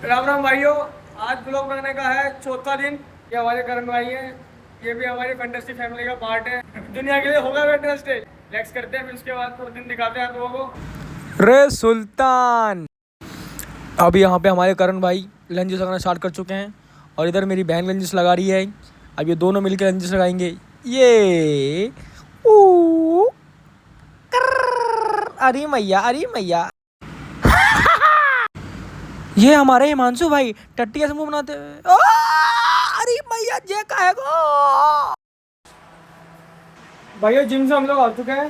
राम राम भाइयों। आज ब्लॉग बनाने का है चौथा दिन। ये हमारे करण भाई है। ये भी हमारी फैंटेस्टी फैमिली का पार्ट है। दुनिया के लिए होगा फैंटेस्टी। रिलैक्स करते हैं, फिर उसके बाद पूरा दिन दिखाते हैं आप लोगों को। रे सुल्तान, अभी यहाँ पे हमारे करण भाई लंचेस लगाना स्टार्ट कर चुके हैं और इधर मेरी बहन लंचेस लगा रही है। अब ये दोनों मिलकर लंचेस लगाएंगे। ये ऊ, अरे मैया, अरे मैया। ये हमारे हिमांशु भाई टट्टी कैसे मुंह बनाते हैं। अरे मैया जे कहेगो। भैया जिम से हम लोग आ चुके हैं।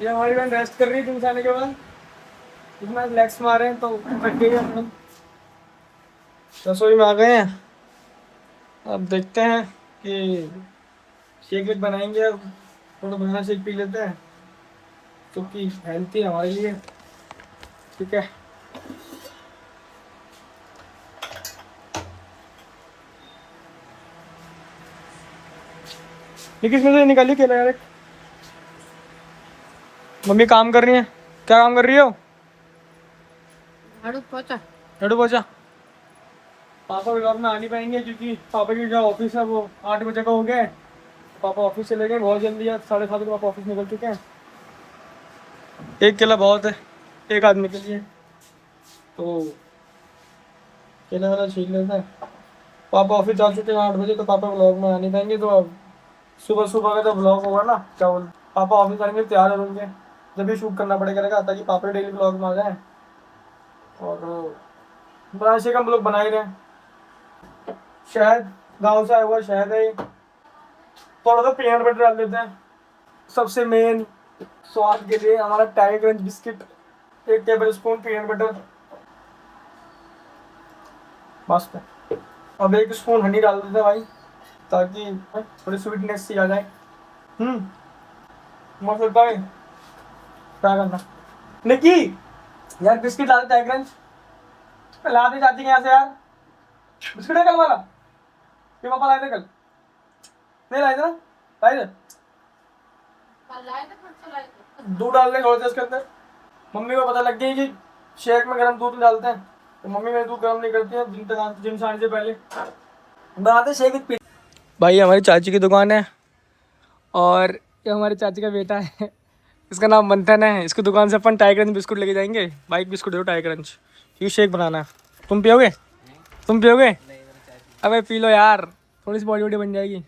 ये हमारी बहन रेस्ट कर रही है जिम से आने के बाद। इतना रिलैक्स मारे हैं तो थक गई है हम। रसोई में आ गए हैं। अब देखते हैं कि शेक वेक बनाएंगे। अब थोड़ा बनाना शेक पी लेते हैं क्योंकि हेल्थी है हमारे लिए। ठीक है। लेकिन इसमें से निकालिए केला यार। मम्मी काम कर रही है। क्या काम कर रही हो? झाड़ू पोछा। झाड़ू पोछा। पापा ब्लॉग में आ नहीं पाएंगे क्योंकि पापा की जो ऑफिस है वो 8 बजे का हो गया है। पापा ऑफिस चले गए बहुत जल्दी है। 7:30 बजे पापा ऑफिस निकल चुके हैं। एक केला बहुत है एक आदमी के लिए, तो केला वाला छीन लेता है। पापा ऑफिस जा चुके हैं 8 बजे, तो पापा ब्लॉग में आ नहीं पाएंगे। तो अब सुबह सुबह का जो ब्लॉग होगा ना, क्या बोल, पापा ऑफिस आएंगे तैयार होंगे जब भी शूट करना पड़ेगा ताकि पापा डेली ब्लॉग में आ जाए। और बड़ा से हम लोग बना ही रहे हैं। शहद, गाँव से आया हुआ शहद है। थोड़ा सा पीनट बटर डाल देते हैं। सबसे मेन स्वाद के लिए हमारा tiger crunch biscuit, 1 table spoon peanut butter, बस पे। अब 1 स्पून हनी डाल देते हैं भाई ताकि थोड़ी स्वीटनेस सी आ जाए। मस्त लगता है। क्या करना निकी, यार बिस्किट ला दे टाइगर क्रंच। ला दे चाची के यहाँ से यार। बिस्किट है कल वाला, ये पापा लाए थे कल। नहीं लाए थे ना? लाए थे। दूध डाल देंगे थोड़ा सा इसके अंदर। मम्मी को पता लग गई कि शेक में गर्म दूध डालते हैं, तो मम्मी मेरे दूध गर्म नहीं करती है जिम से आने से पहले। बनाते शेक पी। भाई हमारी चाची की दुकान है और ये हमारी चाची का बेटा है। इसका नाम मंथन है। इसकी दुकान से अपन टाइगर क्रंच बिस्कुट लेके जाएंगे। बाइक बिस्कुट दो टाइगर क्रंच, ये शेक बनाना है। तुम पियोगे? तुम पियोगे? अबे पी लो यार, थोड़ी सी बॉडी वॉडी बन जाएगी।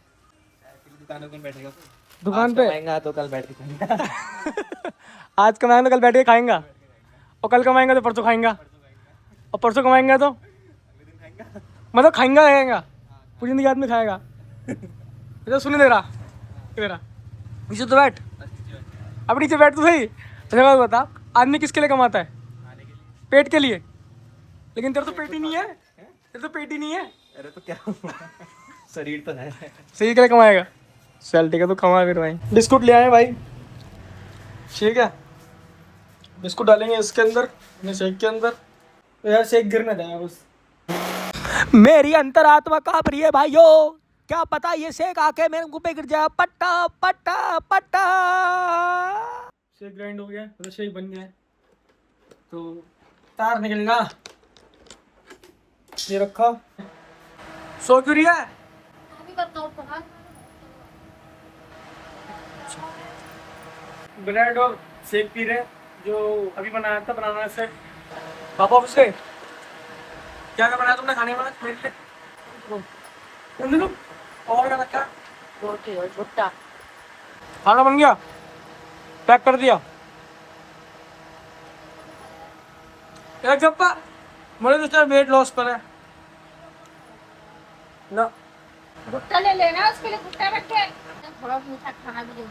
दुकान पे कमाएंगा तो कल बैठ के खाएंगा। आज कमाएंगे तो कल बैठ के खाएंगा, और कल कमाएंगे तो परसों खाएंगा, और परसों कमाएंगे तो मतलब खाएंगा पूरी जिंदगी आदमी खाएगा। तो सुन दे रहा मेरा, नीचे तो बैठ। अब नीचे बैठ तो सही। अच्छा बात बता, आदमी किसके लिए कमाता है? पेट के लिए। लेकिन तेरा तो पेट ही नहीं है। तेरा तो पेट ही नहीं है। अरे तो क्या हुआ? शरीर तो है। सही के लिए कमाएगा। चल ठीक है, तो कमा फिर भाई। बिस्कुट ले आए भाई। ठीक है, बिस्कुट डालेंगे इसके अंदर, अपने शेक के अंदर। तो यार शेक गिर ना जाए बस। मेरी अंतरात्मा कांप रही है भाइयों। क्या पता ये शेक आके मेरे मुंह पे गिर जाए। पट्टा पट्टा पट्टा। शेक ग्राइंड हो गया, तो शेक बन गया है। तो तार निकलेगा। ये रखा। सो क्यों रही है? ब्रेड और शेक पी रहे जो अभी बनाया था, बनाना से पापा ऑफिस गए। क्या क्या बनाया तुमने खाने में मेरे लिए? तुम और क्या रखा? रोटी और भुट्टा। खाना बन गया, पैक कर दिया। एक गप्पा मेरे तो वेट लॉस पर है ना। भुट्टा ले लेना, उसके लिए भुट्टा रखे। थोड़ा मीठा खाना भी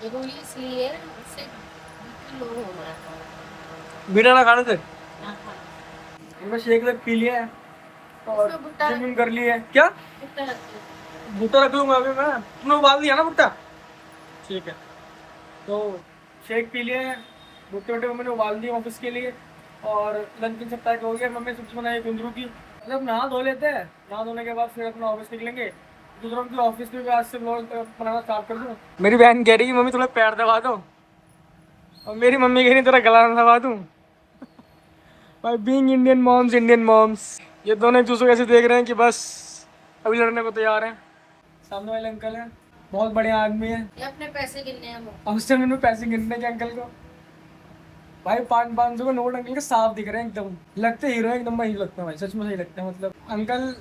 जरूरी इसलिए उससे बीपी लो हो रहा है। मीठा ना खाने से ना खाना। मैं शेक वेक पी लिया है और उसमें भुट्टा जिम कर ली है। क्या भुट्टा रखते भुट्टा रख लूंगा अभी मैं। तुमने उबाल दिया ना भुट्टा? ठीक है, तो शेक पी लिए हैं। भुट्टे वुट्टे मैंने उबाल दिए ऑफिस के लिए। और लंच सब पैक हो गया। मम्मी सब्जी बनाई कुंदरू की। मतलब नहा धो लेते हैं, नहा धोने के बाद फिर अपना ऑफिस निकलेंगे। दूसरों की ऑफिस में भी आज से व्लॉग बनाना स्टार्ट कर दूँ। मेरी बहन कह रही है मम्मी थोड़ा पैर दबा दो, और मेरी मम्मी कह रही थोड़ा गला दबा दूँ। भाई बीइंग इंडियन मॉम्स ये दोनों एक दूसरे को ऐसे देख रहे हैं कि बस अभी लड़ने को तैयार हैं। सामने वाले अंकल हैं, बहुत बढ़िया आदमी है। ये अपने पैसे गिनने हैं वो। उस टाइम में पैसे गिनने के अंकल को भाई 500 के नोट अंकल के साफ दिख रहे हैं एकदम, लगते हीरो एकदम वही लगते हैं भाई, सच में सही लगते हैं। मतलब अंकल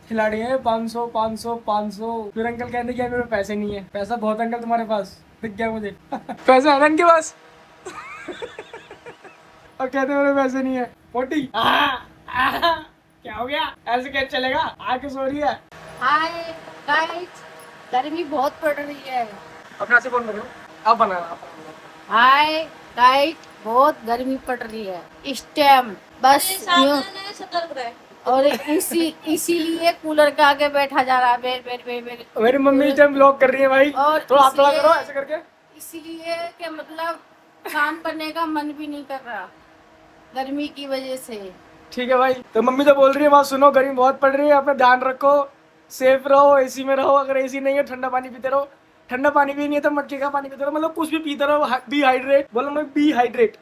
खिलाड़ी है 500 500 500, फिर अंकल कहते कि मेरे पैसे नहीं है। पैसा बहुत अंकल तुम्हारे पास, दिख गया मुझे पैसा है ना इनके पास और कहते मेरे पैसे नहीं है। 40 क्या हो गया, ऐसे कैसे चलेगा, आके सो रही है। हाय गाइस, गर्मी बहुत पड़ रही है। अपना से फोन करो, आप बनाना। हाय गाइस, बहुत गर्मी पड़ रही है इस टाइम, बस यूं। और इसीलिए कूलर के आगे बैठा जा रहा है। मेरी मम्मी इस टाइम ब्लॉग कर रही है भाई, और थोड़ा हाथ लगा करो ऐसे करके। इसीलिए कि मतलब काम करने का मन भी नहीं कर रहा गर्मी की वजह से। ठीक है भाई, तो मम्मी तो बोल रही है बात सुनो, गर्मी बहुत पड़ रही है, अपना ध्यान रखो, सेफ रहो, एसी में रहो। अगर एसी नहीं है ठंडा पानी पीते रहो, ठंडा पानी भी नहीं है तो मटके का पानी पीते रहो, मतलब कुछ भी पीते रहो। बी हाइड्रेट बोलो, मैं बी हाइड्रेट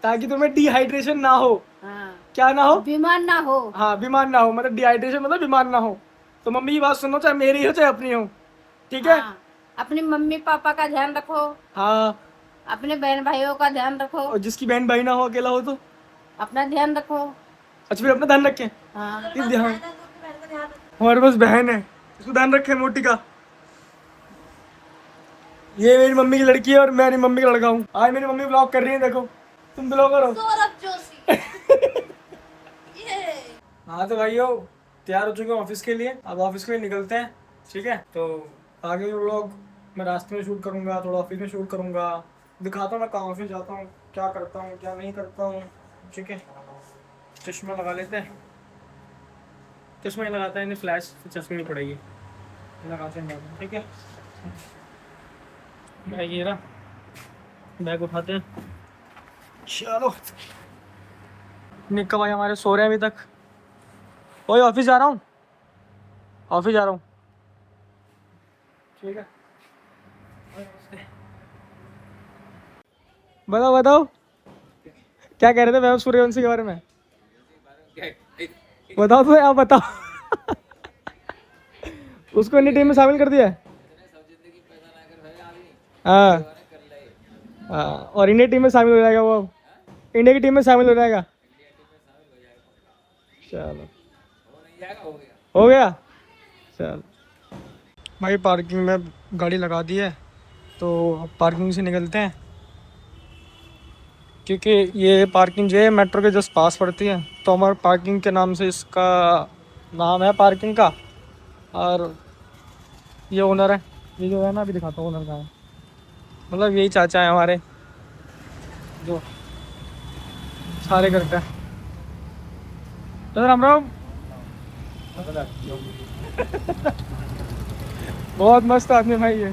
ताकि तुम्हें डिहाइड्रेशन ना हो। हाँ, क्या ना हो, बीमार ना हो। हाँ बीमार ना हो, मतलब डिहाइड्रेशन मतलब बीमार ना हो। तो मम्मी की बात सुनो, चाहे मेरी हो चाहे अपनी हो, ठीक है। हाँ, अपने मम्मी पापा का ध्यान रखो, हाँ, अपने बहन भाइयों का ध्यान रखो, और जिसकी बहन भाई ना हो, अकेला हो तो अपना ध्यान रखो। अच्छा फिर अपना ध्यान रखें। हाँ, किस ध्यान, हमारे पास बहन है, इसको ध्यान रखे मोटी का। ये मेरी मम्मी की लड़की है और मैं मेरी मम्मी का लड़का हूँ। आज मेरी मम्मी ब्लॉग कर रही है, देखो तुम ब्लॉगर हो। हाँ तो भाइयों, तैयार हो चुके हैं ऑफिस के लिए, अब ऑफिस के लिए निकलते हैं, ठीक है। तो आगे के व्लॉग मैं रास्ते में शूट करूँगा, थोड़ा ऑफिस में शूट करूँगा, दिखाता हूँ मैं कहाँ ऑफिस जाता हूँ, क्या करता हूँ क्या नहीं करता हूँ, ठीक है। चश्मा लगा लेते हैं, चश्मा ही लगाता है, इन्हें फ्लैश चश्मे नहीं पड़ेगी, लगाते हैं, ठीक है। बैग ये रहा, बैग उठाते हैं, चलो। निक्का भाई हमारे सो रहे हैं अभी तक। ओए ऑफिस जा रहा हूँ, ऑफिस जा रहा हूँ, ठीक है। बताओ बताओ क्या कह रहे थे वैभव सूर्यवंशी के बारे में, बताओ तो आप बताओ उसको इंडिया टीम में शामिल कर दिया है। हाँ हाँ, और इंडिया टीम में शामिल हो जाएगा वो, अब इंडिया की टीम में शामिल हो जाएगा। चलो हो गया, चल भाई। पार्किंग में गाड़ी लगा दी है, तो अब पार्किंग से निकलते हैं, क्योंकि ये पार्किंग जो है मेट्रो के जस्ट पास पड़ती है। तो हमारे पार्किंग के नाम से इसका नाम है पार्किंग का। और ये ओनर है, ये जो है ना, अभी दिखाता हूँ ओनर का है, मतलब यही चाचा है हमारे जो सारे करते हैं। तो राम राम बहुत मस्त आदमी भाई ये।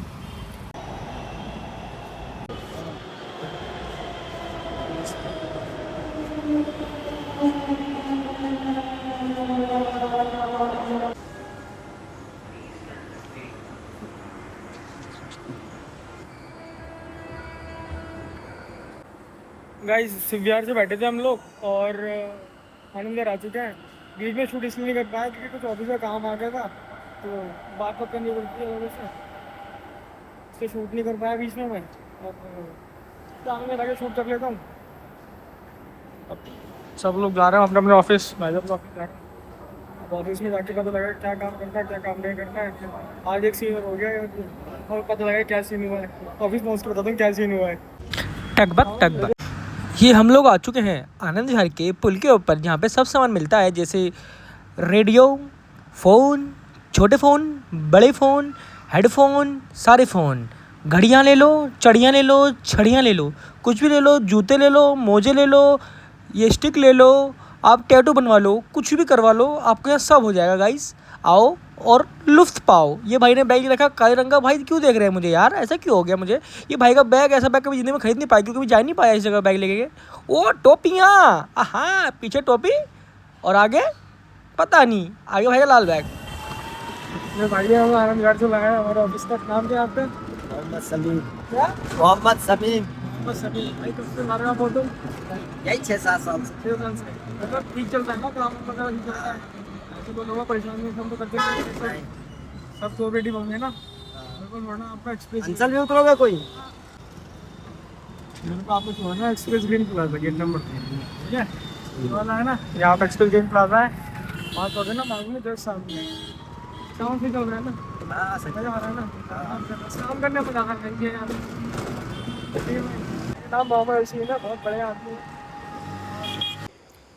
गाइस शिवविहार से बैठे थे हम लोग और आनंद आ चुके हैं। बीच में शूट इसलिए नहीं कर पाया क्योंकि कुछ ऑफिस का काम आ गया था, तो बात करनी पड़ती है लोगों से, इससे शूट नहीं कर पाया बीच में मैं। और आनंद में लगे शूट कर लेता हूँ। अब सब लोग जा रहे हैं अपने अपने ऑफिस, मैं जब ऑफिस जा रहा हूँ। अब ऑफिस में जाके पता लगा क्या काम करना है क्या काम नहीं करना है। आज एक सीन हो गया और पता लगा क्या सीन हुआ है, ऑफिस पहुँच के बताता हूँ क्या सीन हुआ है। टकबक ये हम लोग आ चुके हैं आनंद विहार के पुल के ऊपर, जहाँ पे सब सामान मिलता है, जैसे रेडियो, फ़ोन, छोटे फ़ोन, बड़े फ़ोन, हेडफोन, सारे फ़ोन, घड़ियाँ ले लो, चड़ियाँ ले लो, छड़ियाँ ले लो, कुछ भी ले लो, जूते ले लो, मोजे ले लो, ये स्टिक ले लो, आप टैटू बनवा लो, कुछ भी करवा लो, आपके यहाँ सब हो जाएगा गाइस। आओ और लुत्फ़ पाओ। ये भाई ने बैग रखा काले रंग का, भाई क्यों देख रहे हैं मुझे यार, ऐसा क्यों हो गया मुझे। ये भाई का बैग, ऐसा बैग कभी जिंदगी में खरीद नहीं पाया, क्योंकि जा नहीं पाया इस जगह बैग लेके। ओ टोपियाँ, हाँ पीछे टोपी और आगे पता नहीं, आगे भाई का लाल बैग। ये भाई हम आनंद विहार से लगाया, हमारे ऑफिस का नाम क्या है आपका? मोहम्मद समीम। क्या? मोहम्मद समीम। बस अभी भाई कब से मारेगा फोटो? यही 6-7 साल से। मतलब ठीक चलता है ना काम, मतलब ठीक चलता है, ऐसे कोई लोगों परेशान नहीं, हम तो करते हैं सब कोऑपरेटिव होंगे ना, बिल्कुल। वरना आपका एक्सप्रेस अंचल भी उतरोगे कोई? मेरे को आपको छोड़ना Express Green Plaza gate number 3, ठीक है? ये वाला है ना, यहाँ पे एक्सप्रेस ग्रीन प्लाजा है, वहाँ तो ना मांगने जस्ट सामने काम से चल रहा है ना, हाँ सही। मजा आ रहा है ना, काम करने में जाना करेंगे यार। नाम बाबा ऐसी है ना, बहुत बड़े आदमी।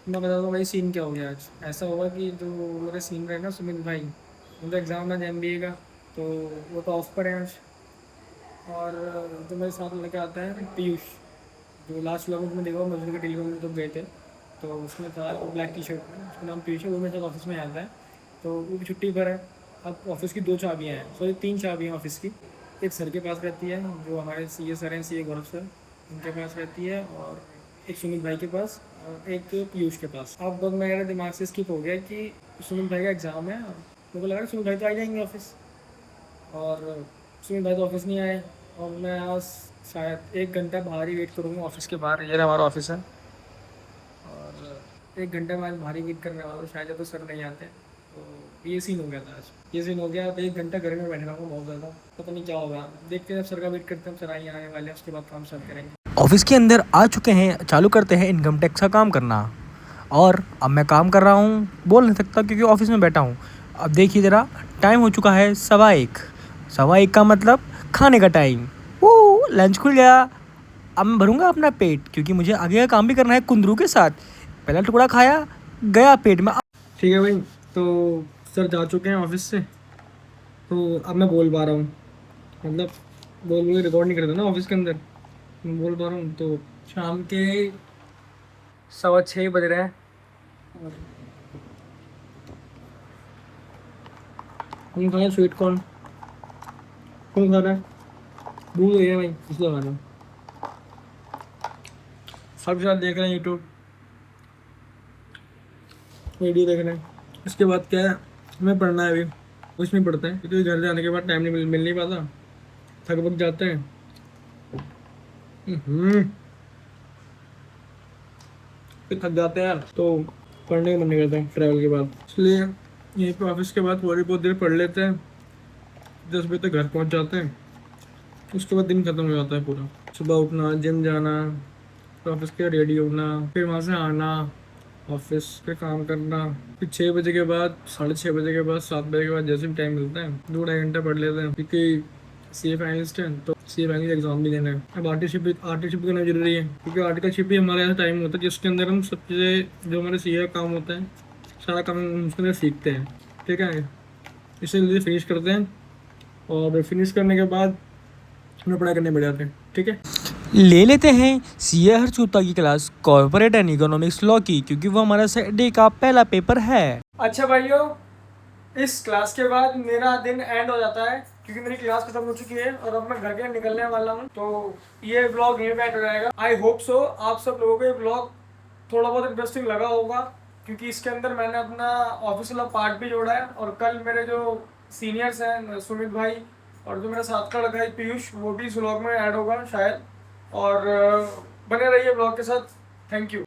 मैं बता दूँ भाई सीन क्या हो गया आज। ऐसा हुआ कि जो मेरे सीन रहे ना सुमित भाई, उनका एग्ज़ाम है MBA का, तो वो तो ऑफ पर है आज। और जो मेरे साथ लेके आता है पीयूष, जो लास्ट व्लॉग में देखा मजदूर के टेलीग्राम में तो गए थे, तो उसमें था ब्लैक टी शर्ट में, उसका नाम पीयूष है, वो मेरे साथ ऑफिस में आता है। तो वो भी छुट्टी पर है। अब ऑफिस की 2 चाबियाँ हैं, सॉरी 3 चाबियाँ ऑफिस की। एक सर के पास रहती है, जो हमारे CA सर हैं, CA गौरव सर, उनके पास रहती है, और एक सुमित भाई के पास, और एक पीयूष के पास। अब मेरे दिमाग से स्किप हो गया कि सुमित भाई का एग्ज़ाम है, मेरे को लगा सुमित भाई तो आ जाएंगे ऑफिस, और सुमित भाई तो ऑफिस नहीं आए। और मैं आज शायद 1 घंटा बाहर ही वेट करूँगा ऑफिस के बाहर। ये हमारा ऑफिस है, और 1 घंटा मैं बाहर ही वेट करने वाला हूँ, शायद तो सर नहीं आते। तो ये सीन हो गया था आज, ये सीन हो गया। अब 1 घंटा घर में बैठ रहा हूँ बहुत ज़्यादा, पता नहीं क्या होगा। देखते हैं, सर का वेट करते हैं, सर आए आने वाले हैं, उसके बाद काम स्टार्ट करेंगे। ऑफिस के अंदर आ चुके हैं, चालू करते हैं इनकम टैक्स का काम करना। और अब मैं काम कर रहा हूँ, बोल नहीं सकता क्योंकि ऑफिस में बैठा हूँ। अब देखिए ज़रा, टाइम हो चुका है 1:15 का मतलब खाने का टाइम। वो लंच खुल गया। अब मैं भरूँगा अपना पेट, क्योंकि मुझे आगे का काम भी करना है कुंदरू के साथ। पहला टुकड़ा खाया, गया पेट में। ठीक है भाई, तो सर जा चुके हैं ऑफिस से, तो अब मैं बोल पा रहा हूँ, मतलब बोल रिकॉर्ड नहीं करता ना ऑफिस के अंदर, मैं बोल पा रहा हूँ। तो शाम के 6:15 बज रहे हैं, और हम खाएं स्वीट कॉर्न। कौन खा रहा है? भूल गई है भाई, इसलिए खा रहा हूँ। सब साथ देख रहे हैं यूट्यूब वीडियो देख रहे हैं। इसके बाद क्या है, हमें पढ़ना है अभी, कुछ नहीं पढ़ते हैं क्योंकि घर जाने के बाद टाइम नहीं मिल नहीं पाता, थक बक जाते हैं। फिर थक जाते हैं यार, तो पढ़ने का मन नहीं करता है ट्रैवल के बाद, इसलिए यहीं पे ऑफिस के बाद थोड़ी बहुत देर पढ़ लेते हैं। 10 बजे तक घर पहुंच जाते हैं, उसके बाद दिन खत्म हो जाता है पूरा। सुबह उठना, जिम जाना, फिर ऑफिस के रेडी होना, फिर वहाँ से आना, ऑफिस पे काम करना, फिर 6 बजे के बाद, 6:30 बजे के बाद, 7 बजे के बाद जैसे भी टाइम मिलता है 2-2.5 घंटा पढ़ लेते हैं, क्योंकि CA फाइनलिस्ट है, तो CA फाइनल एग्जाम भी देना है। अब आर्टिशिप करना जरूरी है, क्योंकि आर्टिकलशिप भी हमारा ऐसा टाइम होता है जिसके अंदर हम सब चीज़ें, जो हमारे CA का काम होता है, सारा काम हम उसके अंदर सीखते हैं। ठीक है, इसीलिए फिनिश करते हैं, और फिनिश करने के बाद हमें पढ़ाई करने बैठ जाते हैं। ठीक है, ले लेते हैं CA हर्ष गुप्ता की class corporate and economics law की, क्योंकि वो हमारा सैटरडे का पहला पेपर है। अच्छा भाइयों, इस क्लास के बाद मेरा दिन एंड हो जाता है, क्योंकि मेरी क्लास खत्म हो चुकी है और अब मैं घर के निकलने वाला हूँ। तो ये ब्लॉग यहीं पे एंड हो जाएगा। आई होप सो आप सब लोगों को ये ब्लॉग थोड़ा बहुत इंटरेस्टिंग लगा होगा, क्योंकि इसके अंदर मैंने अपना ऑफिस वाला पार्ट भी जोड़ा है। और कल मेरे जो सीनियर्स हैं सुमित भाई, और जो मेरा साथ का लड़का है पीयूष, वो भी इस ब्लॉग में ऐड होगा शायद। और बने रहिए ब्लॉग के साथ। Thank you.